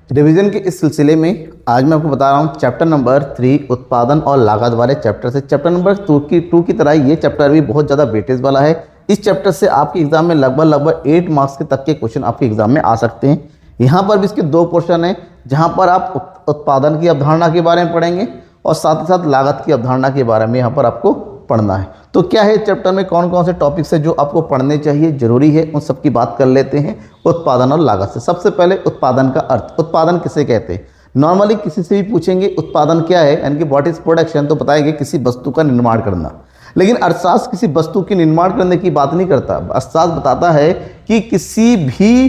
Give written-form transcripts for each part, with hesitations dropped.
Revision के इस सिलसिले में आज मैं आपको बता रहा हूँ चैप्टर नंबर 3 उत्पादन और लागत वाले चैप्टर से। चैप्टर नंबर 2 की तरह ये चैप्टर भी बहुत ज़्यादा वेटेज वाला है। इस चैप्टर से आपके एग्जाम में लगभग 8 मार्क्स के तक के क्वेश्चन आपके एग्जाम में आ सकते हैं। यहाँ पर भी इसके 2 पोर्शन हैं, जहाँ पर आप उत्पादन की अवधारणा के बारे में पढ़ेंगे और साथ ही साथ लागत की अवधारणा के बारे में यहाँ पर आपको पढ़ना है। तो क्या है चैप्टर में कौन कौन से टॉपिक्स है जो आपको पढ़ने चाहिए, जरूरी है, उन सब की बात कर लेते हैं उत्पादन और लागत से। सबसे पहले उत्पादन का अर्थ, उत्पादन किसे कहते हैं। नॉर्मली किसी से भी पूछेंगे उत्पादन क्या है, यानी कि व्हाट इज प्रोडक्शन, तो बताएंगे किसी वस्तु का निर्माण करना। लेकिन अर्थशास्त्र किसी वस्तु की निर्माण करने की बात नहीं करता। अर्थशास्त्र बताता है कि किसी भी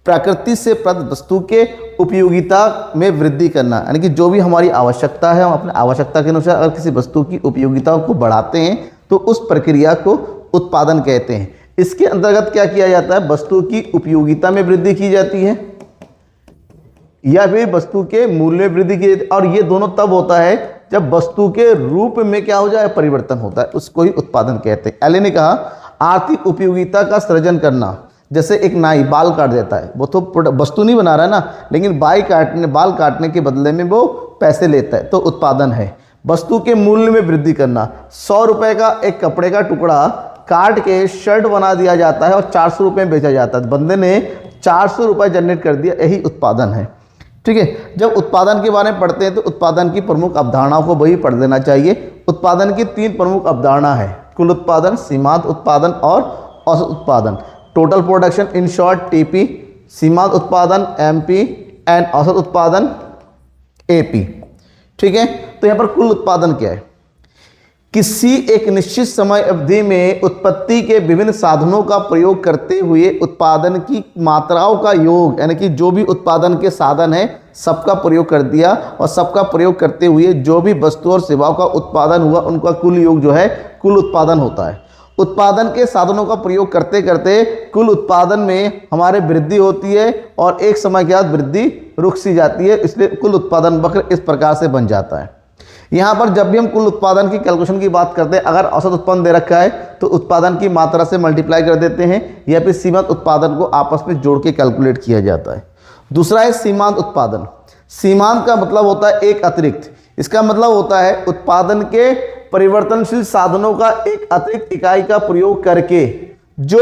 प्रकृति से प्राप्त वस्तु के उपयोगिता में वृद्धि करना, यानी कि जो भी हमारी आवश्यकता है हम अपने आवश्यकता के अनुसार अगर किसी वस्तु की उपयोगिता को बढ़ाते हैं तो उस प्रक्रिया को उत्पादन कहते हैं। इसके अंतर्गत क्या किया जाता है, वस्तु की उपयोगिता में वृद्धि की जाती है या फिर वस्तु के मूल्य में वृद्धि की जाती है, और ये दोनों तब होता है जब वस्तु के रूप में क्या हो जाए, परिवर्तन होता है, उसको ही उत्पादन कहते हैं। एले ने कहा आर्थिक उपयोगिता का सृजन करना। जैसे एक नाई बाल काट देता है, वो तो वस्तु नहीं बना रहा है ना, लेकिन बाल काटने के बदले में वो पैसे लेता है, तो उत्पादन है। वस्तु के मूल्य में वृद्धि करना, 100 रुपए का एक कपड़े का टुकड़ा काट के शर्ट बना दिया जाता है और 400 रुपये में बेचा जाता है, बंदे ने 400 रुपये जनरेट कर दिया, यही उत्पादन है। ठीक है, जब उत्पादन के बारे में पढ़ते हैं तो उत्पादन की प्रमुख अवधारणाओं को वही पढ़ लेना चाहिए। उत्पादन की 3 प्रमुख अवधारणा है, कुल उत्पादन, सीमांत उत्पादन और औसत उत्पादन। Total production in short TP, सीमांत उत्पादन एमपी एंड औसत उत्पादन एपी। ठीक है, तो यहाँ पर कुल उत्पादन क्या है, किसी एक निश्चित समय अवधि में उत्पत्ति के विभिन्न साधनों का प्रयोग करते हुए उत्पादन की मात्राओं का योग, यानी कि जो भी उत्पादन के साधन है सबका प्रयोग कर दिया और सबका प्रयोग करते हुए जो भी वस्तु और सेवाओं का उत्पादन हुआ उनका कुल योग जो है कुल उत्पादन होता है। उत्पादन के साधनों का प्रयोग करते करते कुल उत्पादन में हमारे वृद्धि होती है और एक समय के बाद वृद्धि रुक सी जाती है, इसलिए कुल उत्पादन वक्र इस प्रकार से बन जाता है। यहाँ पर जब भी हम कुल उत्पादन की कैलकुलेशन की बात करते हैं, अगर औसत उत्पन्न दे रखा है तो उत्पादन की मात्रा से मल्टीप्लाई कर देते हैं या फिर सीमांत उत्पादन को आपस में जोड़ के कैलकुलेट किया जाता है। दूसरा है सीमांत उत्पादन। सीमांत का मतलब होता है एक अतिरिक्त, इसका मतलब होता है उत्पादन के परिवर्तनशील साधनों का एक अतिरिक्त इकाई का प्रयोग करके जो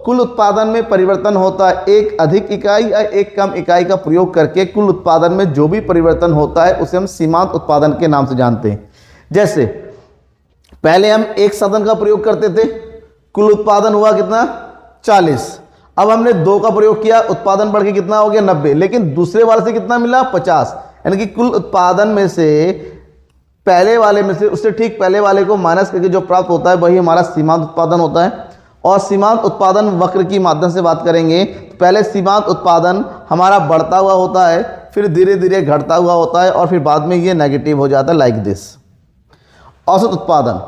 कुल उत्पादन में परिवर्तन होता है, एक अधिक इकाई या एक कम इकाई का प्रयोग करके कुल उत्पादन में जो भी परिवर्तन होता है उसे हम सीमांत उत्पादन के नाम से जानते हैं। जैसे पहले हम एक साधन का प्रयोग करते थे, कुल उत्पादन हुआ कितना, 40। अब हमने 2 का प्रयोग किया, उत्पादन बढ़ के कितना हो गया, 90, लेकिन दूसरे वाले से कितना मिला, 50। यानी कि कुल उत्पादन में से पहले वाले में से उससे ठीक पहले वाले को माइनस करके जो प्राप्त होता है वही हमारा सीमांत उत्पादन होता है। और सीमांत उत्पादन वक्र की माध्यम से बात करेंगे तो पहले सीमांत उत्पादन हमारा बढ़ता हुआ होता है, फिर धीरे धीरे घटता हुआ होता है और फिर बाद में ये नेगेटिव हो जाता है, लाइक दिस। औसत उत्पादन,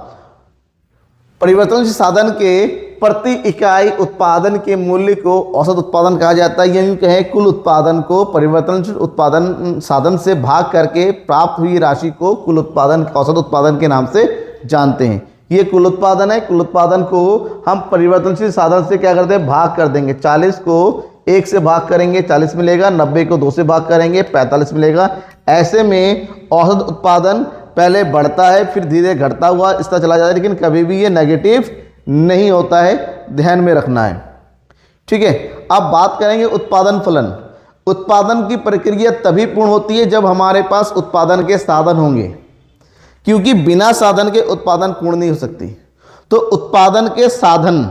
परिवर्तनशील साधन के प्रति इकाई उत्पादन के मूल्य को औसत उत्पादन कहा जाता है। यूँ कहें कुल उत्पादन को परिवर्तनशील उत्पादन साधन से भाग करके प्राप्त हुई राशि को कुल उत्पादन, औसत उत्पादन के नाम से जानते हैं। ये कुल उत्पादन है। कुल उत्पादन को हम परिवर्तनशील साधन से क्या करते हैं, भाग कर देंगे। 40 को 1 से भाग करेंगे 40 मिलेगा, 90 को 2 से भाग करेंगे 45 मिलेगा। ऐसे में औसत उत्पादन पहले बढ़ता है फिर धीरे घटता हुआ इस तरह चला जाता है, लेकिन कभी भी ये नेगेटिव नहीं होता है, ध्यान में रखना है। ठीक है, अब बात करेंगे उत्पादन फलन। उत्पादन की प्रक्रिया तभी पूर्ण होती है जब हमारे पास उत्पादन के साधन होंगे, क्योंकि बिना साधन के उत्पादन पूर्ण नहीं हो सकती। तो उत्पादन के साधन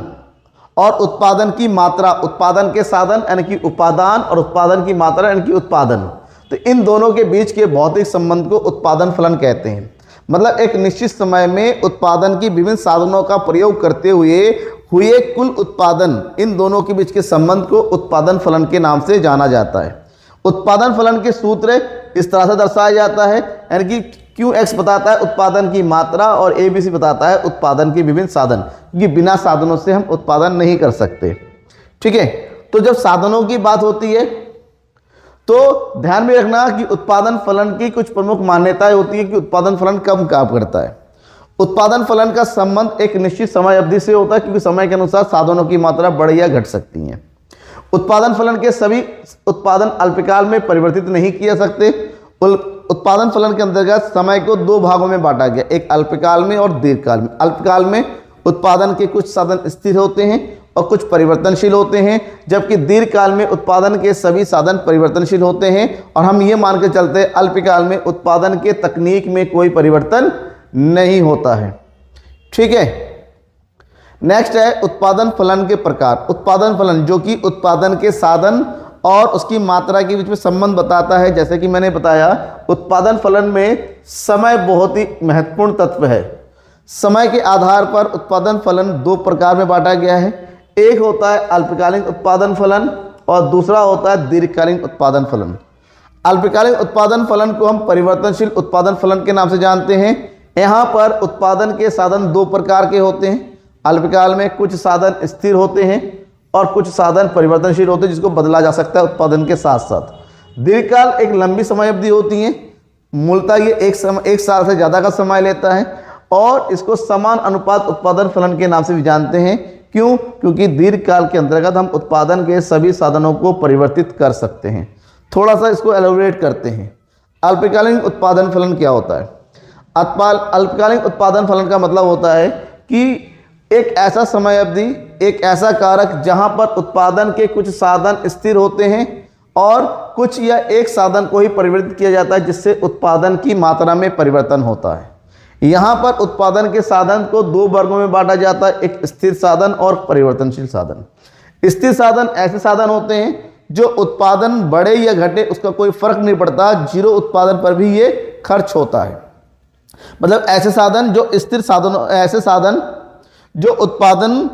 और उत्पादन की मात्रा, उत्पादन के साधन यानी कि उपादान और उत्पादन की मात्रा यानी कि उत्पादन, तो इन दोनों के बीच के भौतिक संबंध को उत्पादन फलन कहते हैं। मतलब एक निश्चित समय में उत्पादन की विभिन्न साधनों का प्रयोग करते हुए कुल उत्पादन, इन दोनों के बीच के संबंध को उत्पादन फलन के नाम से जाना जाता है। उत्पादन फलन के सूत्र इस तरह से दर्शाया जाता है, यानी कि QX बताता है उत्पादन की मात्रा और ABC बताता है उत्पादन के विभिन्न साधन, क्योंकि बिना साधनों से हम उत्पादन नहीं कर सकते। ठीक है, तो जब साधनों की बात होती है तो ध्यान में रखना कि उत्पादन फलन की कुछ प्रमुख मान्यताएं होती है कि उत्पादन फलन कब काम करता है। उत्पादन फलन का संबंध एक निश्चित समय अवधि से होता है, क्योंकि समय के अनुसार साधनों की मात्रा बढ़ या घट सकती है। उत्पादन फलन के सभी उत्पादन अल्पकाल में परिवर्तित नहीं किए जा सकते। उत्पादन फलन के अंतर्गत समय को दो भागों में बांटा गया, एक अल्पकाल में और दीर्घकाल में। अल्पकाल में उत्पादन के कुछ साधन स्थिर होते हैं और कुछ परिवर्तनशील होते हैं, जबकि दीर्घकाल में उत्पादन के सभी साधन परिवर्तनशील होते हैं। और हम ये मान के चलते हैं अल्पकाल में उत्पादन के तकनीक में कोई परिवर्तन नहीं होता है। ठीक है, नेक्स्ट है उत्पादन फलन के प्रकार। उत्पादन फलन जो कि उत्पादन के साधन और उसकी मात्रा के बीच में संबंध बताता है। जैसे कि मैंने बताया, उत्पादन फलन में समय बहुत ही महत्वपूर्ण तत्व है। समय के आधार पर उत्पादन फलन दो प्रकार में बांटा गया है, एक होता है अल्पकालीन उत्पादन फलन और दूसरा होता है दीर्घकालीन उत्पादन फलन। अल्पकालीन उत्पादन फलन को हम परिवर्तनशील उत्पादन फलन के नाम से जानते हैं। यहाँ पर उत्पादन के साधन दो प्रकार के होते हैं। अल्पकाल में कुछ साधन स्थिर होते हैं और कुछ साधन परिवर्तनशील होते हैं, जिसको बदला जा सकता है उत्पादन के साथ साथ। दीर्घकाल एक लंबी समय अवधि होती है, मूलतः ये एक साल से ज़्यादा का समय लेता है और इसको समान अनुपात उत्पादन फलन के नाम से भी जानते हैं। क्यों? क्योंकि दीर्घकाल के अंतर्गत हम उत्पादन के सभी साधनों को परिवर्तित कर सकते हैं। थोड़ा सा इसको एलोबरेट करते हैं। अल्पकालीन उत्पादन फलन क्या होता है? अल्पकालीन उत्पादन फलन का मतलब होता है कि एक ऐसा समय अवधि, एक ऐसा कारक जहां पर उत्पादन के कुछ साधन स्थिर होते हैं और कुछ या एक साधन को ही परिवर्तित किया जाता है, जिससे उत्पादन की मात्रा में परिवर्तन होता है। यहाँ पर उत्पादन के साधन को दो वर्गों में बांटा जाता है, एक स्थिर साधन और परिवर्तनशील साधन। स्थिर साधन ऐसे साधन होते हैं जो उत्पादन बढ़े या घटे उसका कोई फर्क नहीं पड़ता, जीरो उत्पादन पर भी ये खर्च होता है। मतलब ऐसे साधन जो स्थिर साधन, ऐसे साधन जो उत्पादन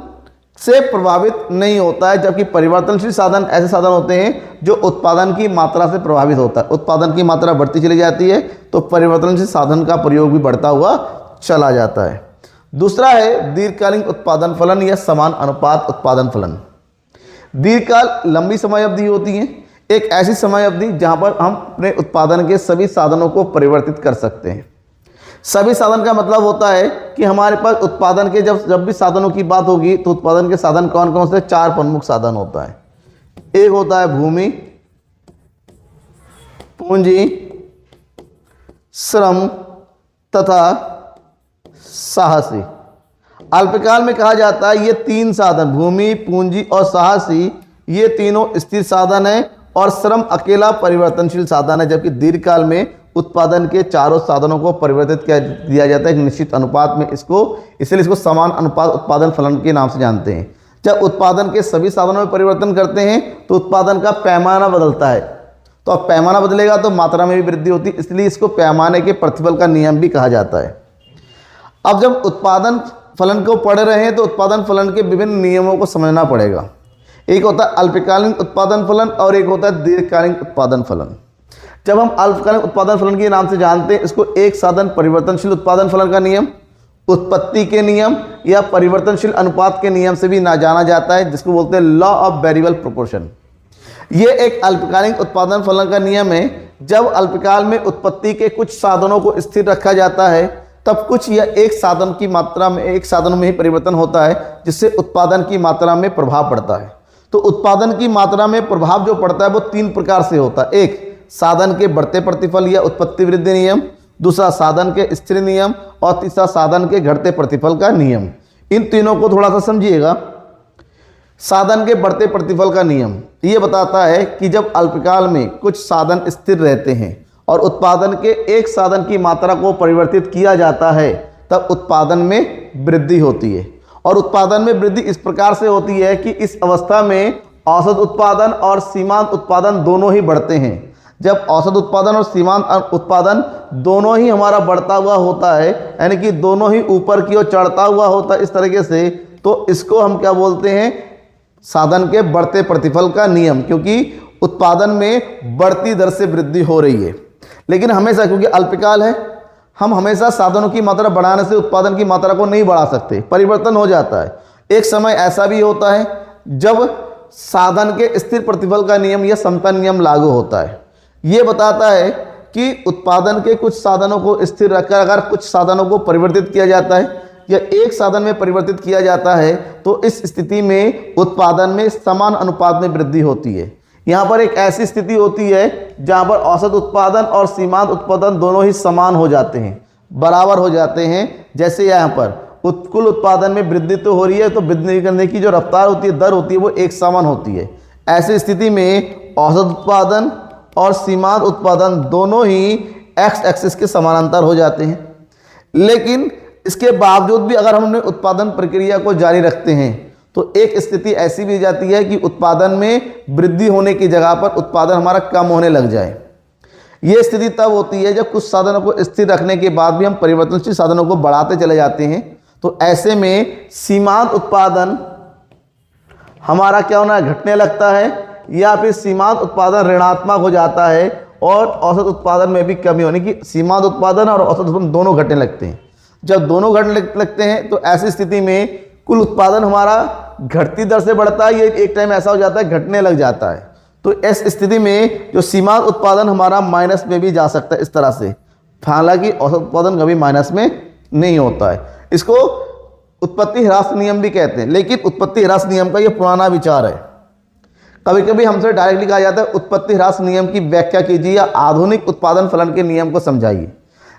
से प्रभावित नहीं होता है, जबकि परिवर्तनशील साधन ऐसे साधन होते हैं जो उत्पादन की मात्रा से प्रभावित होता है। उत्पादन की मात्रा बढ़ती चली जाती है तो परिवर्तनशील साधन का प्रयोग भी बढ़ता हुआ चला जाता है। दूसरा है दीर्घकालीन उत्पादन फलन या समान अनुपात उत्पादन फलन। दीर्घकाल लंबी समय अवधि होती है, एक ऐसी समय अवधि जहां पर हम अपने उत्पादन के सभी साधनों को परिवर्तित कर सकते हैं। सभी साधन का मतलब होता है कि हमारे पास उत्पादन के जब भी साधनों की बात होगी तो उत्पादन के साधन कौन कौन से? चार प्रमुख साधन होता है। एक होता है भूमि, पूंजी, श्रम तथा साहसी। अल्पकाल में कहा जाता है ये तीन साधन, भूमि, पूंजी और साहसी, ये तीनों स्थिर साधन है और श्रम अकेला परिवर्तनशील साधन है। जबकि दीर्घकाल में उत्पादन के चारों साधनों को परिवर्तित किया जाता है एक निश्चित अनुपात में, इसलिए इसको समान अनुपात उत्पादन फलन के नाम से जानते हैं। जब उत्पादन के सभी साधनों में परिवर्तन करते हैं तो उत्पादन का पैमाना बदलता है, तो अब पैमाना बदलेगा तो मात्रा में भी वृद्धि होती है, इसलिए इसको पैमाने के प्रतिफल का नियम भी कहा जाता है। अब जब उत्पादन फलन को पढ़ रहे हैं तो उत्पादन फलन के विभिन्न नियमों को समझना पड़ेगा। एक होता है अल्पकालीन उत्पादन फलन और एक होता है दीर्घकालीन उत्पादन फलन। जब हम अल्पकालीन उत्पादन फलन के नाम से जानते हैं, इसको एक साधन परिवर्तनशील उत्पादन फलन का नियम, उत्पत्ति के नियम या परिवर्तनशील अनुपात के नियम से भी ना जाना जाता है, जिसको बोलते हैं लॉ ऑफ वेरिएबल प्रोपोर्शन। ये एक अल्पकालीन उत्पादन फलन का नियम है। जब अल्पकाल में उत्पत्ति के कुछ साधनों को स्थिर रखा जाता है तब कुछ या एक साधन की मात्रा में, एक साधन में ही परिवर्तन होता है, जिससे उत्पादन की मात्रा में प्रभाव पड़ता है। तो उत्पादन की मात्रा में प्रभाव जो पड़ता है वो तीन प्रकार से होता है। एक, साधन के बढ़ते प्रतिफल या उत्पत्ति वृद्धि नियम, दूसरा साधन के स्थिर नियम और तीसरा साधन के घटते प्रतिफल का नियम। इन तीनों को थोड़ा सा समझिएगा। साधन के बढ़ते प्रतिफल का नियम ये बताता है कि जब अल्पकाल में कुछ साधन स्थिर रहते हैं और उत्पादन के एक साधन की मात्रा को परिवर्तित किया जाता है तब उत्पादन में वृद्धि होती है। और उत्पादन में वृद्धि इस प्रकार से होती है कि इस अवस्था में औसत उत्पादन और सीमांत उत्पादन दोनों ही बढ़ते हैं। जब औसत उत्पादन और सीमांत उत्पादन दोनों ही हमारा बढ़ता हुआ होता है, यानी कि दोनों ही ऊपर की ओर चढ़ता हुआ होता है इस तरीके से, तो इसको हम क्या बोलते हैं? साधन के बढ़ते प्रतिफल का नियम, क्योंकि उत्पादन में बढ़ती दर से वृद्धि हो रही है। लेकिन हमेशा, क्योंकि अल्पकाल है, हम हमेशा साधनों की मात्रा बढ़ाने से उत्पादन की मात्रा को नहीं बढ़ा सकते, परिवर्तन हो जाता है। एक समय ऐसा भी होता है जब साधन के स्थिर प्रतिफल का नियम या समता नियम लागू होता है। ये बताता है कि उत्पादन के कुछ साधनों को स्थिर रखकर अगर कुछ साधनों को परिवर्तित किया जाता है, या एक साधन में परिवर्तित किया जाता है तो इस स्थिति में उत्पादन में समान अनुपात में वृद्धि होती है। यहाँ पर एक ऐसी स्थिति होती है जहाँ पर औसत उत्पादन और सीमांत उत्पादन दोनों ही समान हो जाते हैं, बराबर हो जाते हैं। जैसे यहाँ पर कुल उत्पादन में वृद्धि तो हो रही है, तो वृद्धि करने की जो रफ्तार होती है, दर होती है, वो एक समान होती है। ऐसी स्थिति में औसत उत्पादन और सीमांत उत्पादन दोनों ही एक्स एक्सिस के समानांतर हो जाते हैं। लेकिन इसके बावजूद भी अगर हम अपने उत्पादन प्रक्रिया को जारी रखते हैं तो एक स्थिति ऐसी भी जाती है कि उत्पादन में वृद्धि होने की जगह पर उत्पादन हमारा कम होने लग जाए। ये स्थिति तब होती है जब कुछ साधनों को स्थिर रखने के बाद भी हम परिवर्तनशील साधनों को बढ़ाते चले जाते हैं। तो ऐसे में सीमांत उत्पादन हमारा क्या होना है, घटने लगता है, या फिर सीमांत उत्पादन ऋणात्मक हो जाता है और औसत उत्पादन में भी कमी होने की, सीमांत उत्पादन और औसत उत्पादन दोनों घटने लगते हैं। जब दोनों घटने लगते हैं तो ऐसी स्थिति में कुल उत्पादन हमारा घटती दर से बढ़ता है, ये एक टाइम ऐसा हो जाता है घटने लग जाता है। तो इस स्थिति में जो सीमांत उत्पादन हमारा माइनस में भी जा सकता है इस तरह से, हालांकि औसत उत्पादन कभी माइनस में नहीं होता है। इसको उत्पत्ति ह्रास नियम भी कहते हैं, लेकिन उत्पत्ति ह्रास नियम का ये पुराना विचार है। कभी कभी हमसे डायरेक्टली कहा जाता है उत्पत्ति ह्रास नियम की व्याख्या कीजिए या आधुनिक उत्पादन फलन के नियम को समझाइए।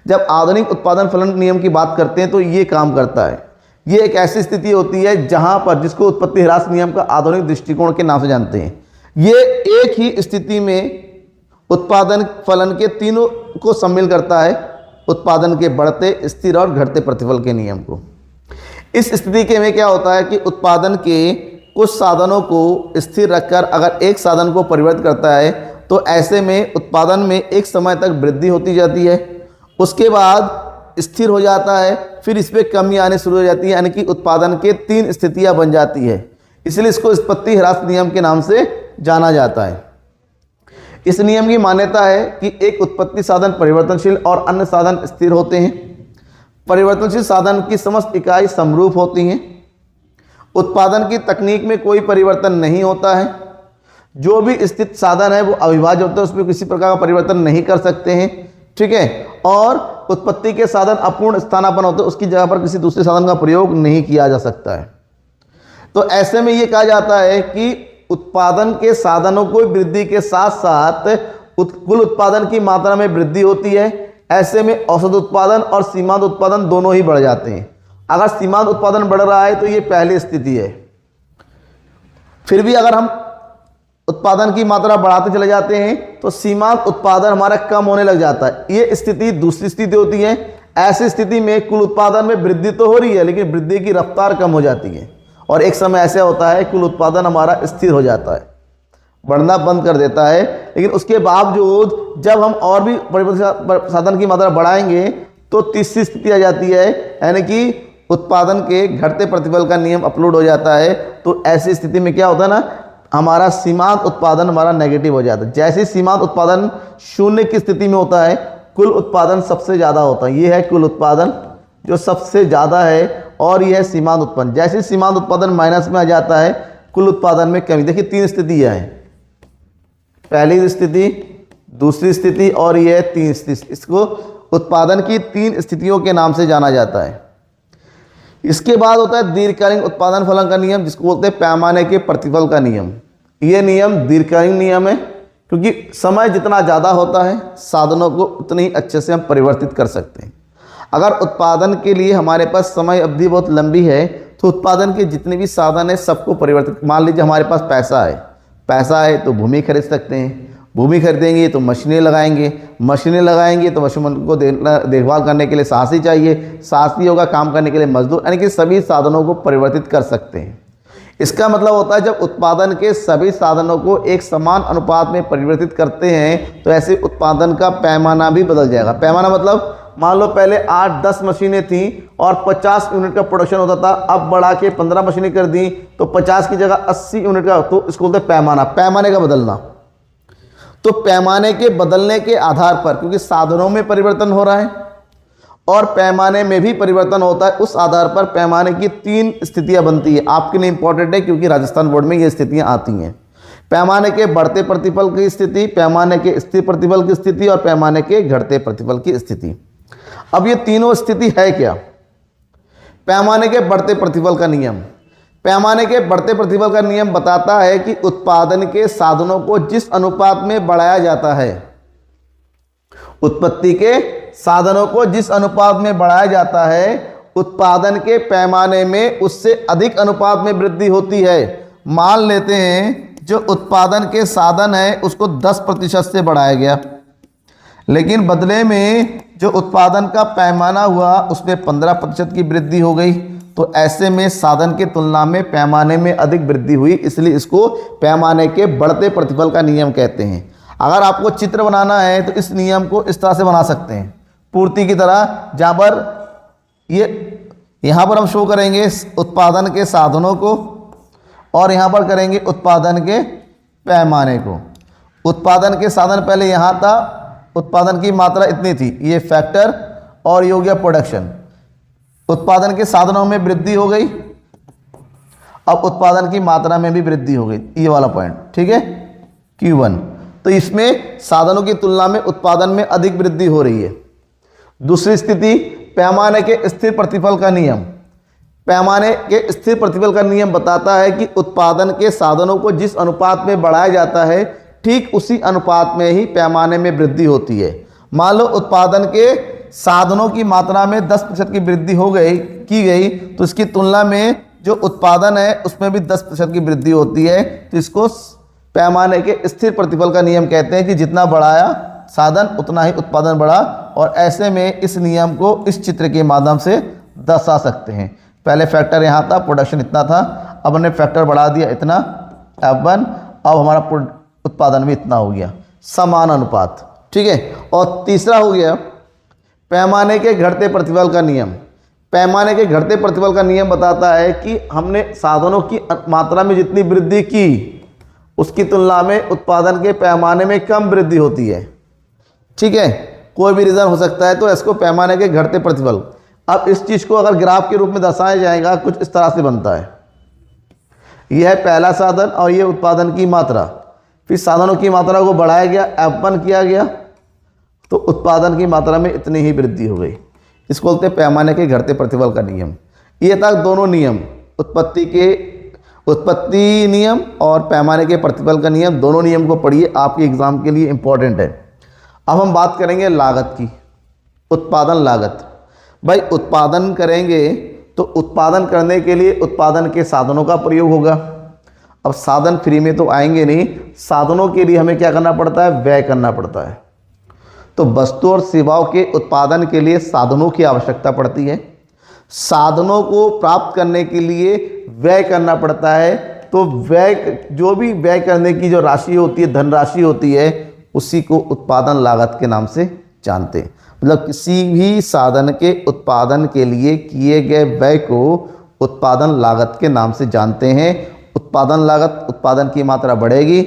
जब आधुनिक उत्पादन फलन नियम की बात करते हैं तो ये काम करता है। ये एक ऐसी स्थिति होती है जहां पर, जिसको उत्पत्ति ह्रास नियम का आधुनिक दृष्टिकोण के नाम से जानते हैं, ये एक ही स्थिति में उत्पादन फलन के तीनों को सम्मिलित करता है, उत्पादन के बढ़ते, स्थिर और घटते प्रतिफल के नियम को। इस स्थिति के में क्या होता है कि उत्पादन के कुछ साधनों को स्थिर रखकर अगर एक साधन को परिवर्तित करता है तो ऐसे में उत्पादन में एक समय तक वृद्धि होती जाती है, उसके बाद स्थिर हो जाता है, फिर इस पर कमी आने शुरू हो जाती है, यानी कि उत्पादन के 3 स्थितियां बन जाती है। इसलिए इसको उत्पत्ति ह्रास नियम के नाम से जाना जाता है। इस नियम की मान्यता है कि एक उत्पत्ति साधन परिवर्तनशील और अन्य साधन स्थिर होते हैं। परिवर्तनशील साधन की समस्त इकाई समरूप होती हैं। उत्पादन की तकनीक में कोई परिवर्तन नहीं होता है। जो भी स्थित साधन है वो अविभाज्य होता है, उसमें किसी प्रकार का परिवर्तन नहीं कर सकते हैं, ठीक है। और उत्पत्ति के साधन अपूर्ण स्थानापन्न होते हैं, उसकी जगह पर किसी दूसरे साधन का प्रयोग नहीं किया जा सकता है। तो ऐसे में ये कहा जाता है कि उत्पादन के साधनों को वृद्धि के साथ साथ कुल उत्पादन की मात्रा में वृद्धि होती है। ऐसे में औसत उत्पादन और सीमांत उत्पादन दोनों ही बढ़ जाते हैं। अगर सीमांत उत्पादन बढ़ रहा है तो ये पहली स्थिति है। फिर भी अगर हम उत्पादन की मात्रा बढ़ाते चले जाते हैं तो सीमांत उत्पादन हमारा कम होने लग जाता है, ये स्थिति दूसरी स्थिति होती है। ऐसी स्थिति में कुल उत्पादन में वृद्धि तो हो रही है लेकिन वृद्धि की रफ्तार कम हो जाती है और एक समय ऐसा होता है कुल उत्पादन हमारा स्थिर हो जाता है, बढ़ना बंद कर देता है। लेकिन उसके बावजूद जब हम और भी परिवर्तन साधन की मात्रा बढ़ाएंगे तो तीसरी स्थिति आ जाती है, यानी कि उत्पादन के घटते प्रतिफल का नियम अपलोड हो जाता है। तो ऐसी स्थिति में क्या होता है ना, हमारा सीमांत उत्पादन हमारा नेगेटिव हो जाता है। जैसे सीमांत उत्पादन शून्य की स्थिति में होता है, कुल उत्पादन सबसे ज़्यादा होता है। ये है कुल उत्पादन जो सबसे ज़्यादा है और यह है सीमांत उत्पादन। जैसे सीमांत उत्पादन माइनस में आ जाता है, कुल उत्पादन में कमी। देखिए 3 स्थितियाँ हैं, पहली स्थिति, दूसरी स्थिति और यह 3 स्थिति। इसको उत्पादन की 3 स्थितियों के नाम से जाना जाता है। इसके बाद होता है दीर्घकालीन उत्पादन फलन का नियम, जिसको बोलते हैं पैमाने के प्रतिफल का नियम। यह नियम दीर्घकालीन नियम है क्योंकि समय जितना ज़्यादा होता है साधनों को उतने ही अच्छे से हम परिवर्तित कर सकते हैं। अगर उत्पादन के लिए हमारे पास समय अवधि बहुत लंबी है तो उत्पादन के जितने भी साधन है सबको परिवर्तित, मान लीजिए हमारे पास पैसा है तो भूमि खरीद सकते हैं, भूमि खरीदेंगे तो मशीनें लगाएंगे तो मशीनों को देखभाल करने के लिए साहसी चाहिए, साहसी होगा काम करने के लिए मजदूर, यानी कि सभी साधनों को परिवर्तित कर सकते हैं। इसका मतलब होता है जब उत्पादन के सभी साधनों को एक समान अनुपात में परिवर्तित करते हैं तो ऐसे उत्पादन का पैमाना भी बदल जाएगा। पैमाना मतलब मान लो पहले 8-10 मशीनें थी और 50 यूनिट का प्रोडक्शन होता था, अब बढ़ा के 15 मशीनें कर दी तो 50 की जगह 80 यूनिट का, तो इसको बोलते हैं पैमाना, पैमाने का बदलना। तो पैमाने के बदलने के आधार पर, क्योंकि साधनों में परिवर्तन हो रहा है और पैमाने में भी परिवर्तन होता है, उस आधार पर पैमाने की 3 स्थितियां बनती है। आपके लिए इंपॉर्टेंट है क्योंकि राजस्थान बोर्ड में ये स्थितियां आती हैं। पैमाने के बढ़ते प्रतिफल की स्थिति, पैमाने के स्थिर प्रतिफल की स्थिति और पैमाने के घटते प्रतिफल की स्थिति। अब ये तीनों स्थिति है क्या? पैमाने के बढ़ते प्रतिफल का नियम। पैमाने के बढ़ते प्रतिफल का नियम बताता है कि उत्पादन के साधनों को जिस अनुपात में बढ़ाया जाता है, उत्पत्ति के साधनों को जिस अनुपात में बढ़ाया जाता है, उत्पादन के पैमाने में उससे अधिक अनुपात में वृद्धि होती है। मान लेते हैं जो उत्पादन के साधन है उसको 10% से बढ़ाया गया, लेकिन बदले में जो उत्पादन का पैमाना हुआ उसमें 15% की वृद्धि हो गई। तो ऐसे में साधन की तुलना में पैमाने में अधिक वृद्धि हुई, इसलिए इसको पैमाने के बढ़ते प्रतिफल का नियम कहते हैं। अगर आपको चित्र बनाना है तो इस नियम को इस तरह से बना सकते हैं, पूर्ति की तरह, जहाँ पर यहाँ पर हम शो करेंगे उत्पादन के साधनों को और यहाँ पर करेंगे उत्पादन के पैमाने को। उत्पादन के साधन पहले यहाँ था, उत्पादन की मात्रा इतनी थी, ये फैक्टर और ये हो गया प्रोडक्शन। उत्पादन के साधनों में वृद्धि हो गई, अब उत्पादन की मात्रा में भी वृद्धि हो गई, ये वाला पॉइंट, ठीक है, Q1। तो इसमें साधनों की तुलना में उत्पादन में अधिक वृद्धि हो रही है। दूसरी स्थिति, पैमाने के स्थिर प्रतिफल का नियम। पैमाने के स्थिर प्रतिफल का नियम बताता है कि उत्पादन के साधनों को जिस अनुपात में बढ़ाया जाता है, ठीक उसी अनुपात में ही पैमाने में वृद्धि होती है। मान लो उत्पादन के साधनों की मात्रा में 10% की वृद्धि की गई, तो इसकी तुलना में जो उत्पादन है उसमें भी 10% की वृद्धि होती है। तो इसको पैमाने के स्थिर प्रतिफल का नियम कहते हैं कि जितना बढ़ाया साधन उतना ही उत्पादन बढ़ा। और ऐसे में इस नियम को इस चित्र के माध्यम से दर्शा सकते हैं। पहले फैक्टर यहाँ था, प्रोडक्शन इतना था, अब हमने फैक्टर बढ़ा दिया इतना, F1, अब हमारा उत्पादन भी इतना हो गया, समान अनुपात, ठीक है। और तीसरा हो गया पैमाने के घटते प्रतिफल का नियम। पैमाने के घटते प्रतिफल का नियम बताता है कि हमने साधनों की मात्रा में जितनी वृद्धि की उसकी तुलना में उत्पादन के पैमाने में कम वृद्धि होती है, ठीक है। कोई भी रीज़न हो सकता है, तो इसको पैमाने के घटते प्रतिफल। अब इस चीज़ को अगर ग्राफ के रूप में दर्शाया जाएगा, कुछ इस तरह से बनता है। यह है पहला साधन और ये उत्पादन की मात्रा, फिर साधनों की मात्रा को बढ़ाया गया, F1 किया गया, तो उत्पादन की मात्रा में इतनी ही वृद्धि हो गई। इसको बोलते हैं पैमाने के घटते प्रतिफल का नियम। ये था दोनों नियम, उत्पत्ति नियम और पैमाने के प्रतिफल का नियम। दोनों नियम को पढ़िए, आपके एग्जाम के लिए इंपॉर्टेंट है। अब हम बात करेंगे लागत की, उत्पादन लागत। भाई उत्पादन करेंगे तो उत्पादन करने के लिए उत्पादन के साधनों का प्रयोग होगा। अब साधन फ्री में तो आएंगे नहीं, साधनों के लिए हमें क्या करना पड़ता है, व्यय करना पड़ता है। तो वस्तु और सेवाओं के उत्पादन के लिए साधनों की आवश्यकता पड़ती है, साधनों को प्राप्त करने के लिए व्यय करना पड़ता है। तो व्यय, जो भी व्यय करने की जो राशि होती है, धनराशि होती है, उसी को उत्पादन लागत के नाम से जानते हैं। मतलब किसी भी साधन के उत्पादन के लिए किए गए व्यय को उत्पादन लागत के नाम से जानते हैं। उत्पादन लागत, उत्पादन की मात्रा बढ़ेगी,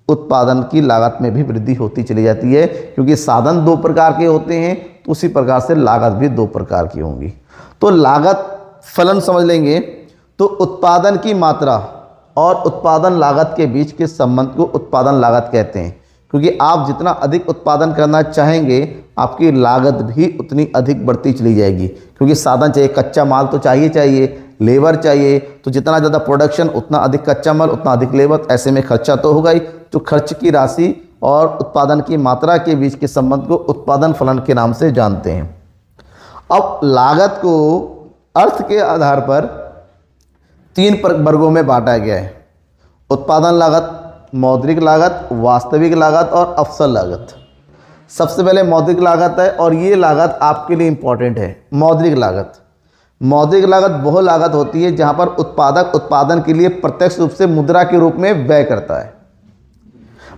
उत्पादन की लागत में भी वृद्धि होती चली जाती है, क्योंकि साधन दो प्रकार के होते हैं, तो उसी प्रकार से लागत भी दो प्रकार की होंगी। तो लागत फलन समझ लेंगे तो उत्पादन की मात्रा और उत्पादन लागत के बीच के संबंध को उत्पादन लागत कहते हैं, क्योंकि आप जितना अधिक उत्पादन करना चाहेंगे आपकी लागत भी उतनी अधिक बढ़ती चली जाएगी। क्योंकि साधन चाहिए, कच्चा माल तो चाहिए, लेबर चाहिए, तो जितना ज़्यादा प्रोडक्शन उतना अधिक कच्चा माल उतना अधिक लेबर, ऐसे में खर्चा तो होगा ही। तो खर्च की राशि और उत्पादन की मात्रा के बीच के संबंध को उत्पादन फलन के नाम से जानते हैं। अब लागत को अर्थ के आधार पर 3 वर्गों में बांटा गया है। उत्पादन लागत, मौद्रिक लागत, वास्तविक लागत और अवसर लागत। सबसे पहले मौद्रिक लागत है, और ये लागत आपके लिए इम्पॉर्टेंट है। मौद्रिक लागत वह लागत होती है जहां पर उत्पादक उत्पादन के लिए प्रत्यक्ष रूप से मुद्रा के रूप में व्यय करता है।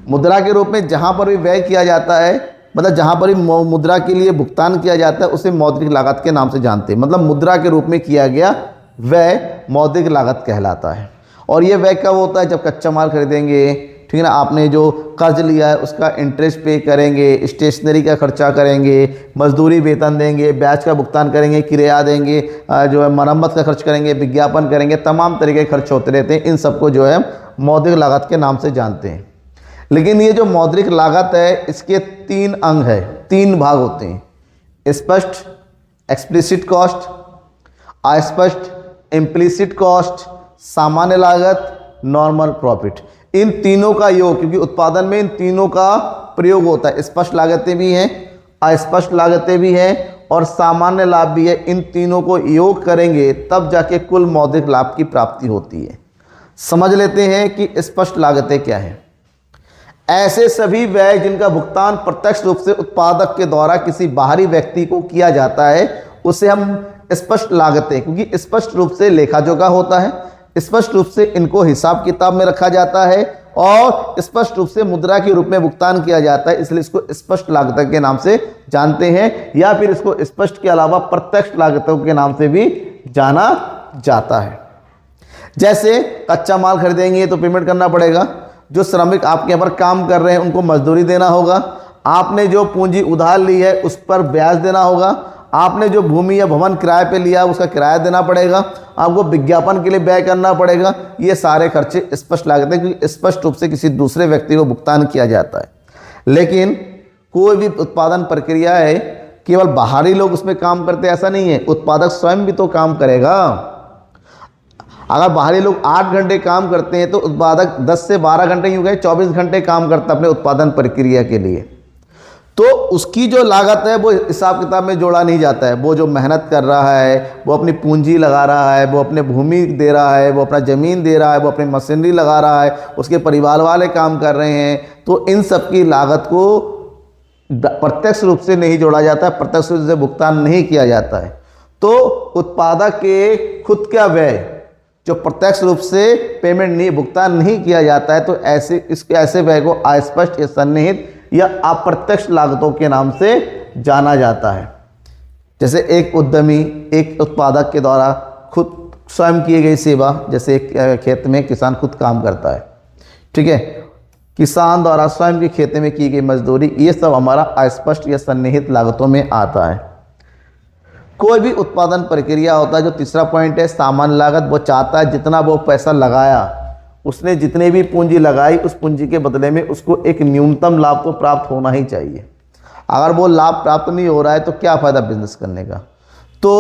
मुद्रा के रूप में जहां पर भी व्यय किया जाता है, मतलब जहां पर भी मुद्रा के लिए भुगतान किया जाता है, उसे मौद्रिक लागत के नाम से जानते हैं। मतलब मुद्रा के रूप में किया गया व्यय मौद्रिक लागत कहलाता है। और ये व्यय कब होता है, जब कच्चा माल खरीदेंगे, ठीक है ना, आपने जो कर्ज लिया है उसका इंटरेस्ट पे करेंगे, स्टेशनरी का खर्चा करेंगे, मजदूरी वेतन देंगे, ब्याज का भुगतान करेंगे, किराया देंगे, जो है मरम्मत का खर्च करेंगे, विज्ञापन करेंगे, तमाम तरीके के खर्च होते रहते हैं। इन सबको जो है मौद्रिक लागत के नाम से जानते हैं। लेकिन ये जो मौद्रिक लागत है इसके 3 अंग है, 3 भाग होते हैं। स्पष्ट, एक्सप्लिसिट कॉस्ट अस्पष्ट, इम्प्लिसिट कॉस्ट, सामान्य लागत, नॉर्मल प्रॉफिट। इन तीनों का योग, क्योंकि उत्पादन में इन तीनों का प्रयोग होता है, स्पष्ट लागतें भी हैं, अस्पष्ट लागतें भी हैं और सामान्य लाभ भी है। इन तीनों को योग करेंगे तब जाके कुल मौद्रिक लाभ की प्राप्ति होती है। समझ लेते हैं कि स्पष्ट लागतें क्या हैं। ऐसे सभी व्यय जिनका भुगतान प्रत्यक्ष रूप से उत्पादक के द्वारा किसी बाहरी व्यक्ति को किया जाता है उसे हम स्पष्ट लागतें, क्योंकि स्पष्ट रूप से लेखा जोखा होता है, स्पष्ट रूप से इनको हिसाब किताब में रखा जाता है और स्पष्ट रूप से मुद्रा के रूप में भुगतान किया जाता है, इसलिए इसको स्पष्ट लागत के नाम से जानते हैं, या फिर इसको स्पष्ट के अलावा प्रत्यक्ष लागतों के नाम से भी जाना जाता है। जैसे कच्चा माल खरीदेंगे तो पेमेंट करना पड़ेगा, जो श्रमिक आपके यहाँ पर काम कर रहे हैं उनको मजदूरी देना होगा, आपने जो पूंजी उधार ली है उस पर ब्याज देना होगा, आपने जो भूमि या भवन किराए पे लिया उसका किराया देना पड़ेगा, आपको विज्ञापन के लिए व्यय करना पड़ेगा। ये सारे खर्चे स्पष्ट लागत है, क्योंकि स्पष्ट रूप से किसी दूसरे व्यक्ति को भुगतान किया जाता है। लेकिन कोई भी उत्पादन प्रक्रिया है केवल बाहरी लोग उसमें काम करते ऐसा नहीं है, उत्पादक स्वयं भी तो काम करेगा। अगर बाहरी लोग 8 घंटे काम करते हैं तो उत्पादक 10 से 12 घंटे यूँ गए 24 घंटे काम करता है अपने उत्पादन प्रक्रिया के लिए, तो उसकी जो लागत है वो हिसाब किताब में जोड़ा नहीं जाता है। वो जो मेहनत कर रहा है, वो अपनी पूंजी लगा रहा है, वो अपने भूमि दे रहा है, वो अपना ज़मीन दे रहा है, वो अपनी मशीनरी लगा रहा है, उसके परिवार वाले काम कर रहे हैं, तो इन सब की लागत को प्रत्यक्ष रूप से नहीं जोड़ा जाता है, प्रत्यक्ष रूप से भुगतान नहीं किया जाता है। तो उत्पादक के खुद का व्यय जो प्रत्यक्ष रूप से पेमेंट नहीं, भुगतान नहीं किया जाता है, तो ऐसे व्यय को अस्पष्ट या सन्निहित या अप्रत्यक्ष लागतों के नाम से जाना जाता है। जैसे एक उद्यमी, एक उत्पादक के द्वारा खुद स्वयं किए गई सेवा, जैसे एक खेत में किसान खुद काम करता है, ठीक है, किसान द्वारा स्वयं के खेत में की गई मजदूरी, ये सब हमारा अस्पष्ट या सन्निहित लागतों में आता है। कोई भी उत्पादन प्रक्रिया होता है, जो तीसरा पॉइंट है सामान्य लागत, वो चाहता है जितना वो पैसा लगाया, उसने जितने भी पूंजी लगाई उस पूंजी के बदले में उसको एक न्यूनतम लाभ तो प्राप्त होना ही चाहिए। अगर वो लाभ प्राप्त नहीं हो रहा है तो क्या फ़ायदा बिजनेस करने का। तो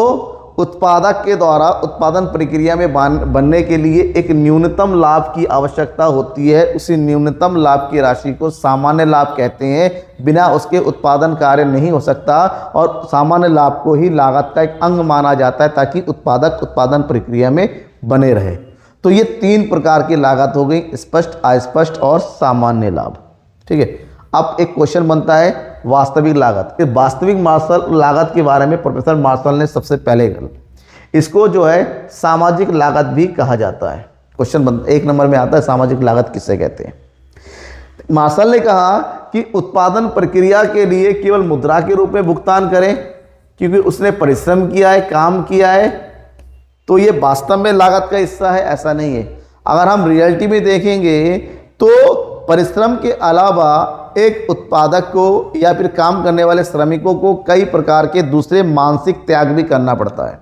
उत्पादक के द्वारा उत्पादन प्रक्रिया में बनने के लिए एक न्यूनतम लाभ की आवश्यकता होती है। उसी न्यूनतम लाभ की राशि को सामान्य लाभ कहते हैं। बिना उसके उत्पादन कार्य नहीं हो सकता और सामान्य लाभ को ही लागत का एक अंग माना जाता है ताकि उत्पादक उत्पादन प्रक्रिया में बने रहे। तो ये 3 प्रकार की लागत हो गई, स्पष्ट, अस्पष्ट और सामान्य लाभ, ठीक है। अब एक क्वेश्चन बनता है वास्तविक लागत। इस वास्तविक लागत के बारे में प्रोफेसर मार्शल ने सबसे पहले इसको जो है सामाजिक लागत भी कहा जाता है। क्वेश्चन 1 नंबर में आता है सामाजिक लागत किसे कहते हैं। मार्शल ने कहा कि उत्पादन प्रक्रिया के लिए केवल मुद्रा के रूप में भुगतान करें क्योंकि उसने परिश्रम किया है, काम किया है, तो ये वास्तव में लागत का हिस्सा है, ऐसा नहीं है। अगर हम रियलिटी में देखेंगे तो परिश्रम के अलावा एक उत्पादक को या फिर काम करने वाले श्रमिकों को कई प्रकार के दूसरे मानसिक त्याग भी करना पड़ता है।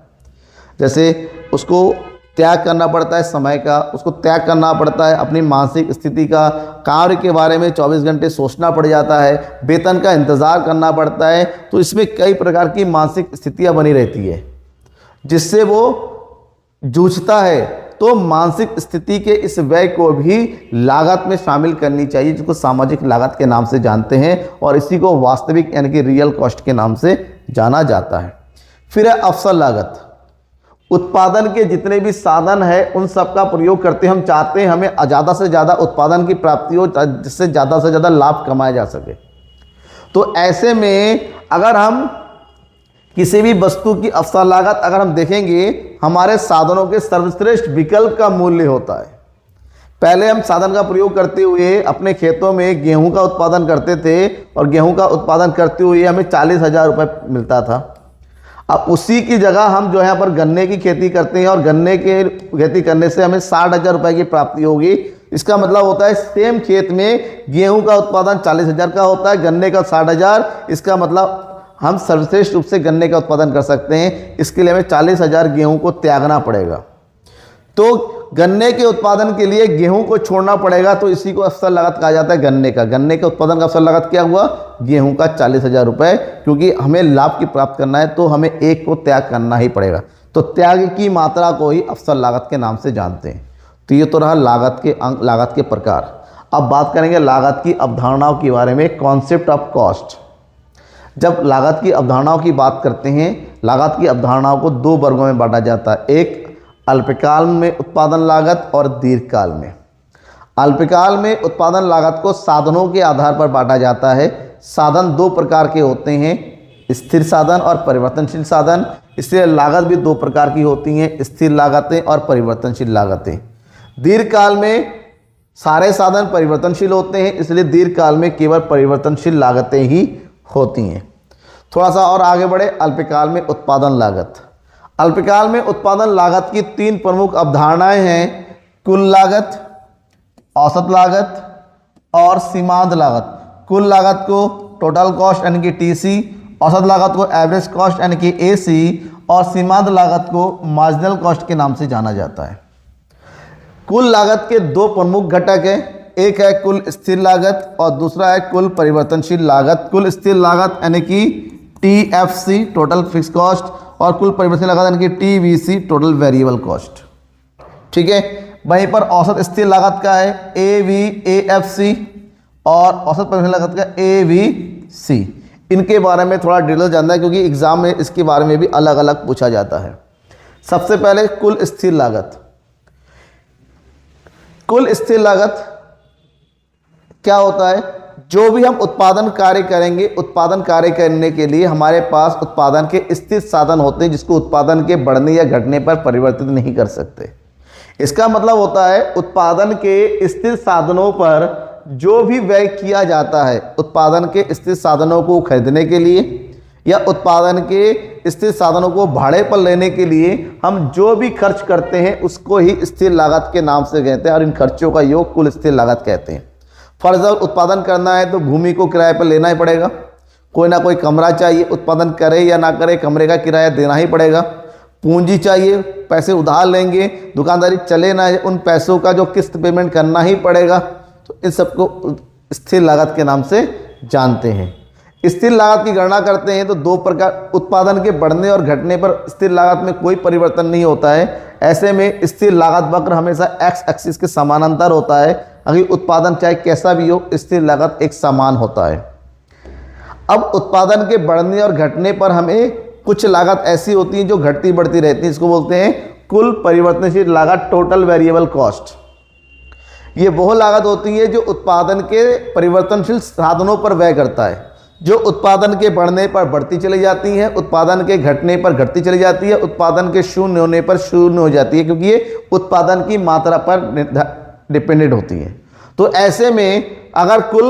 जैसे उसको त्याग करना पड़ता है समय का, उसको त्याग करना पड़ता है अपनी मानसिक स्थिति का, कार्य के बारे में 24 घंटे सोचना पड़ जाता है, वेतन का इंतज़ार करना पड़ता है। तो इसमें कई प्रकार की मानसिक स्थितियाँ बनी रहती है जिससे वो जूझता है। तो मानसिक स्थिति के इस व्यय को भी लागत में शामिल करनी चाहिए, जिसको सामाजिक लागत के नाम से जानते हैं और इसी को वास्तविक यानी कि रियल कॉस्ट के नाम से जाना जाता है। फिर है अवसर लागत। उत्पादन के जितने भी साधन हैं उन सब का प्रयोग करते हम चाहते हैं हमें ज़्यादा से ज़्यादा उत्पादन की प्राप्ति हो, जिससे ज़्यादा से ज़्यादा लाभ कमाया जा सके। तो ऐसे में अगर हम किसी भी वस्तु की अवसर लागत अगर हम देखेंगे, हमारे साधनों के सर्वश्रेष्ठ विकल्प का मूल्य होता है। पहले हम साधन का प्रयोग करते हुए अपने खेतों में गेहूं का उत्पादन करते थे और गेहूं का उत्पादन करते हुए हमें 40,000 रुपये मिलता था। अब उसी की जगह हम जो है यहाँ पर गन्ने की खेती करते हैं और गन्ने की खेती करने से हमें 60,000 रुपये की प्राप्ति होगी। इसका मतलब होता है सेम खेत में गेहूं का उत्पादन 40,000 का होता है, गन्ने का 60,000। इसका मतलब हम सर्वश्रेष्ठ रूप से गन्ने का उत्पादन कर सकते हैं। इसके लिए हमें 40,000 गेहूं को त्यागना पड़ेगा। तो गन्ने के उत्पादन के लिए गेहूं को छोड़ना पड़ेगा, तो इसी को अवसर लागत कहा जाता है गन्ने का। गन्ने के उत्पादन का अवसर लागत क्या हुआ? गेहूं का 40,000 रुपये, क्योंकि हमें लाभ की प्राप्त करना है तो हमें एक को त्याग करना ही पड़ेगा। तो त्याग की मात्रा को ही अवसर लागत के नाम से जानते हैं। तो ये तो रहा लागत के अंग, लागत के प्रकार। अब बात करेंगे लागत की अवधारणाओं के बारे में, कॉन्सेप्ट ऑफ कॉस्ट। जब लागत की अवधारणाओं की बात करते हैं, लागत की अवधारणाओं को दो वर्गों में बांटा जाता है, एक अल्पकाल में उत्पादन लागत और दीर्घकाल में। अल्पकाल में उत्पादन लागत को साधनों के आधार पर बांटा जाता है। साधन दो प्रकार के होते हैं, स्थिर साधन और परिवर्तनशील साधन। इसलिए लागत भी दो प्रकार की होती हैं, स्थिर लागतें और परिवर्तनशील लागतें। दीर्घकाल में सारे साधन परिवर्तनशील होते हैं, इसलिए दीर्घकाल में केवल परिवर्तनशील लागतें ही होती हैं। थोड़ा सा और आगे बढ़े, अल्पकाल में उत्पादन लागत। अल्पकाल में उत्पादन लागत की तीन प्रमुख अवधारणाएं हैं, कुल लागत, औसत लागत और सीमांत लागत। कुल लागत को टोटल कॉस्ट यानी कि टीसी, औसत लागत को एवरेज कॉस्ट यानी कि एसी और सीमांत लागत को मार्जिनल कॉस्ट के नाम से जाना जाता है। कुल लागत के दो प्रमुख घटक हैं, एक है कुल स्थिर लागत और दूसरा है कुल परिवर्तनशील लागत। कुल स्थिर लागत यानी कि टीएफसी टोटल फिक्स कॉस्ट और कुल परिवर्तनशील लागत यानी कि टीवीसी टोटल वेरिएबल कॉस्ट। ठीक है, वहीं पर औसत स्थिर लागत का है एवीएफसी और औसत परिवर्तनशील लागत का एवीसी। इनके बारे में थोड़ा डिटेल जानना है क्योंकि एग्जाम में इसके बारे में भी अलग अलग पूछा जाता है। सबसे पहले कुल स्थिर लागत। कुल स्थिर लागत क्या होता है? जो भी हम उत्पादन कार्य करेंगे, उत्पादन कार्य करने के लिए हमारे पास उत्पादन के स्थिर साधन होते हैं जिसको उत्पादन के बढ़ने या घटने पर परिवर्तित नहीं कर सकते। इसका मतलब होता है उत्पादन के स्थिर साधनों पर जो भी व्यय किया जाता है, उत्पादन के स्थिर साधनों को खरीदने के लिए या उत्पादन के स्थिर साधनों को भाड़े पर लेने के लिए हम जो भी खर्च करते हैं उसको ही स्थिर लागत के नाम से कहते हैं और इन खर्चों का योग कुल स्थिर लागत कहते हैं। फर्ज उत्पादन करना है तो भूमि को किराए पर लेना ही पड़ेगा, कोई ना कोई कमरा चाहिए, उत्पादन करे या ना करे कमरे का किराया देना ही पड़ेगा। पूंजी चाहिए, पैसे उधार लेंगे, दुकानदारी चले ना, उन पैसों का जो किस्त पेमेंट करना ही पड़ेगा। तो इन सबको स्थिर लागत के नाम से जानते हैं। स्थिर लागत की गणना करते हैं तो दो प्रकार, उत्पादन के बढ़ने और घटने पर स्थिर लागत में कोई परिवर्तन नहीं होता है। ऐसे में स्थिर लागत वक्र हमेशा एक्स एक्सिस के समानांतर होता है। अगर उत्पादन चाहे कैसा भी हो, स्थिर लागत एक समान होता है। अब उत्पादन के बढ़ने और घटने पर हमें कुछ लागत ऐसी होती हैं जो घटती बढ़ती रहती हैं, इसको बोलते हैं कुल परिवर्तनशील लागत, टोटल वेरिएबल कॉस्ट। ये वह लागत होती है जो उत्पादन के परिवर्तनशील साधनों पर व्यय करता है, जो उत्पादन के बढ़ने पर बढ़ती चली जाती है, उत्पादन के घटने पर घटती चली जाती है, उत्पादन के शून्य होने पर शून्य हो जाती है, क्योंकि ये उत्पादन की मात्रा पर डिपेंडेंट होती है। तो ऐसे में अगर कुल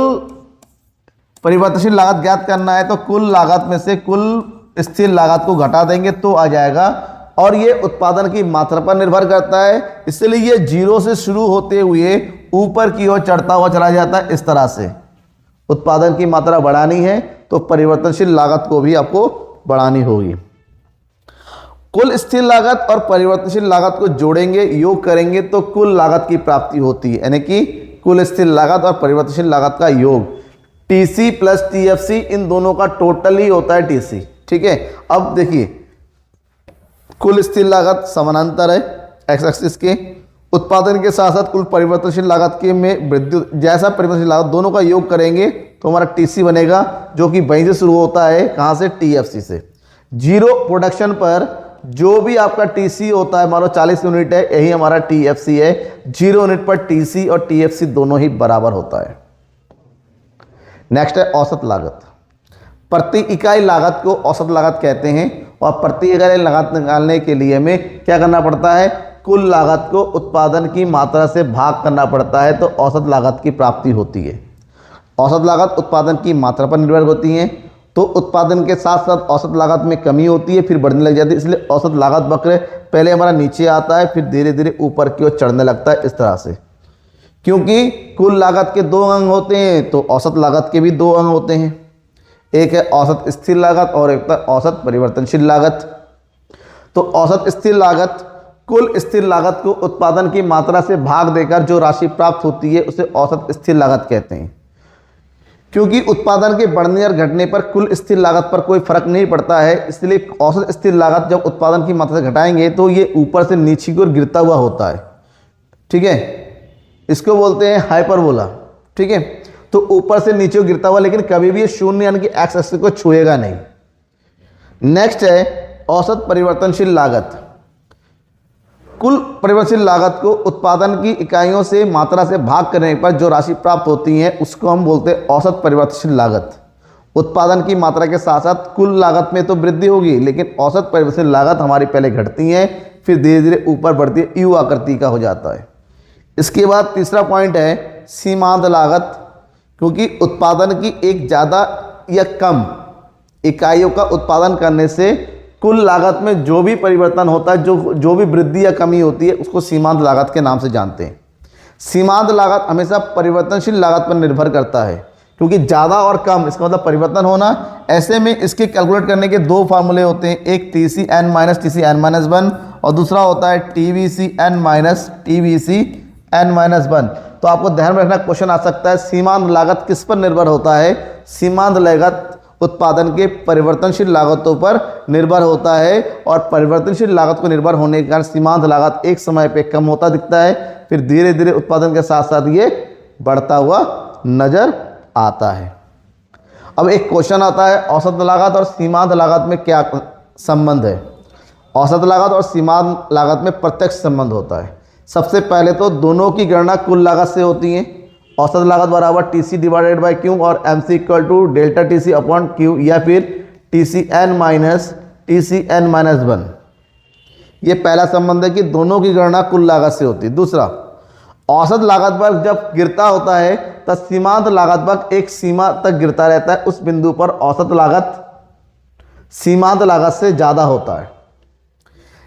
परिवर्तनशील लागत ज्ञात करना है तो कुल लागत में से कुल स्थिर लागत को घटा देंगे तो आ जाएगा, और ये उत्पादन की मात्रा पर निर्भर करता है। इसलिए ये जीरो से शुरू होते हुए ऊपर की ओर चढ़ता हुआ चला जाता है। इस तरह से उत्पादन की मात्रा बढ़ानी है तो परिवर्तनशील लागत को भी आपको बढ़ानी होगी। कुल स्थिर लागत और परिवर्तनशील लागत को जोड़ेंगे, योग करेंगे तो कुल लागत की प्राप्ति होती है, यानी कि कुल स्थिर लागत और परिवर्तनशील लागत का योग टीसी प्लस टीएफसी, इन दोनों का टोटल ही होता है टीसी। ठीक है, अब देखिए कुल स्थिर लागत समानांतर है एक्स एक्सिस के, उत्पादन के साथ साथ कुल परिवर्तनशील लागत के में वृद्धि, जैसा परिवर्तनशील लागत दोनों का योग करेंगे तो हमारा टीसी बनेगा, जो कि वहीं से शुरू होता है, कहाँ से? टीएफसी से। जीरो प्रोडक्शन पर जो भी आपका टीसी होता है, मान लो 40 यूनिट है, यही हमारा टीएफसी है। 0 यूनिट पर टीसी और टीएफसी दोनों ही बराबर होता है। नेक्स्ट है औसत लागत। प्रति इकाई लागत को औसत लागत कहते हैं, और प्रति इकाई लागत निकालने के लिए हमें क्या करना पड़ता है? कुल लागत को उत्पादन की मात्रा से भाग करना पड़ता है, तो औसत लागत की प्राप्ति होती है। औसत लागत उत्पादन की मात्रा पर निर्भर होती है, तो उत्पादन के साथ साथ औसत लागत में कमी होती है, फिर बढ़ने लग जाती है। इसलिए औसत लागत वक्र पहले हमारा नीचे आता है, फिर धीरे धीरे ऊपर की ओर चढ़ने लगता है, इस तरह से। क्योंकि कुल लागत के दो अंग होते हैं तो औसत लागत के भी दो अंग होते हैं, एक है औसत स्थिर लागत और एक है औसत परिवर्तनशील लागत। तो औसत स्थिर लागत कुल स्थिर लागत को उत्पादन की मात्रा से भाग देकर जो राशि प्राप्त होती है उसे औसत स्थिर लागत कहते हैं। क्योंकि उत्पादन के बढ़ने और घटने पर कुल स्थिर लागत पर कोई फर्क नहीं पड़ता है, इसलिए औसत स्थिर लागत जब उत्पादन की मात्रा से घटाएंगे तो ये ऊपर से नीचे की ओर गिरता हुआ होता है। ठीक है, इसको बोलते हैं हाइपरबोला। ठीक है, तो ऊपर से नीचे गिरता हुआ, लेकिन कभी भी ये शून्य यानी कि एक्स एक्सिस को छुएगा नहीं। नेक्स्ट है औसत परिवर्तनशील लागत। कुल परिवर्तनशील लागत को उत्पादन की इकाइयों से मात्रा से भाग करने पर जो राशि प्राप्त होती है उसको हम बोलते हैं औसत परिवर्तनशील लागत। उत्पादन की मात्रा के साथ साथ कुल लागत में तो वृद्धि होगी, लेकिन औसत परिवर्तनशील लागत हमारी पहले घटती है, फिर धीरे धीरे ऊपर बढ़ती है, यू आकृति का हो जाता है। इसके बाद तीसरा पॉइंट है सीमांत लागत। क्योंकि उत्पादन की एक ज़्यादा या कम इकाइयों का उत्पादन करने से कुल लागत में जो भी परिवर्तन होता है, जो भी वृद्धि या कमी होती है, उसको सीमांत लागत के नाम से जानते हैं। सीमांत लागत हमेशा परिवर्तनशील लागत पर निर्भर करता है, क्योंकि ज़्यादा और कम इसका मतलब परिवर्तन होना। ऐसे में इसके कैलकुलेट करने के दो फार्मूले होते हैं, एक TCn माइनस TCn-1 और दूसरा होता है TVCn माइनस TVCn-1। तो आपको ध्यान में रखना, क्वेश्चन आ सकता है सीमांत लागत किस पर निर्भर होता है। सीमांत लागत उत्पादन के परिवर्तनशील लागतों पर निर्भर होता है, और परिवर्तनशील लागत को निर्भर होने के कारण सीमांत लागत एक समय पे कम होता दिखता है, फिर धीरे धीरे उत्पादन के साथ साथ ये बढ़ता हुआ नजर आता है। अब एक क्वेश्चन आता है औसत लागत और सीमांत लागत में क्या संबंध है। औसत लागत और सीमांत लागत में प्रत्यक्ष संबंध होता है। सबसे पहले तो दोनों की गणना कुल लागत से होती है। औसत लागत बराबर TC डिवाइडेड बाई Q और MC equal to delta TC upon Q, या फिर TCn माइनस TCn-1। ये पहला संबंध है कि दोनों की गणना कुल लागत से होती है। दूसरा, औसत लागत पर जब गिरता होता है तब सीमांत लागत पर एक सीमा तक गिरता रहता है। उस बिंदु पर औसत लागत सीमांत लागत से ज़्यादा होता है।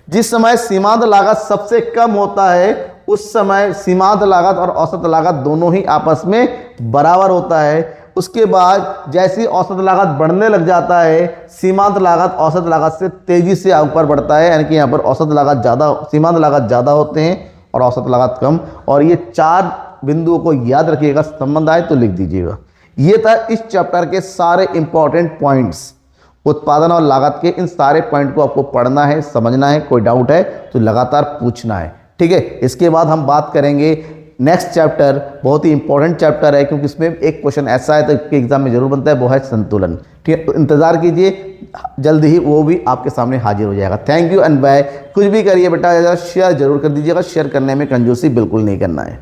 जिस समय सीमांत लागत सबसे कम होता है उस समय सीमांत लागत और औसत लागत दोनों ही आपस में बराबर होता है। उसके बाद जैसी औसत लागत बढ़ने लग जाता है, सीमांत लागत औसत लागत से तेजी से ऊपर बढ़ता है, यानी कि यहाँ पर औसत लागत ज़्यादा, सीमांत लागत ज़्यादा होते हैं और औसत लागत कम। और ये चार बिंदुओं को याद रखिएगा, संबंध आए तो लिख दीजिएगा। ये था इस चैप्टर के सारे इंपॉर्टेंट पॉइंट्स। उत्पादन और लागत के इन सारे पॉइंट को आपको पढ़ना है, समझना है। कोई डाउट है तो लगातार पूछना है। ठीक है, इसके बाद हम बात करेंगे नेक्स्ट चैप्टर, बहुत ही इंपॉर्टेंट चैप्टर है, क्योंकि इसमें एक क्वेश्चन ऐसा है तो एग्जाम में जरूर बनता है, वो है संतुलन। ठीक है, तो इंतजार कीजिए, जल्द ही वो भी आपके सामने हाजिर हो जाएगा। Thank you and bye. कुछ भी करिए बेटा, शेयर जरूर कर दीजिएगा, शेयर करने में कंजूसी बिल्कुल नहीं करना है।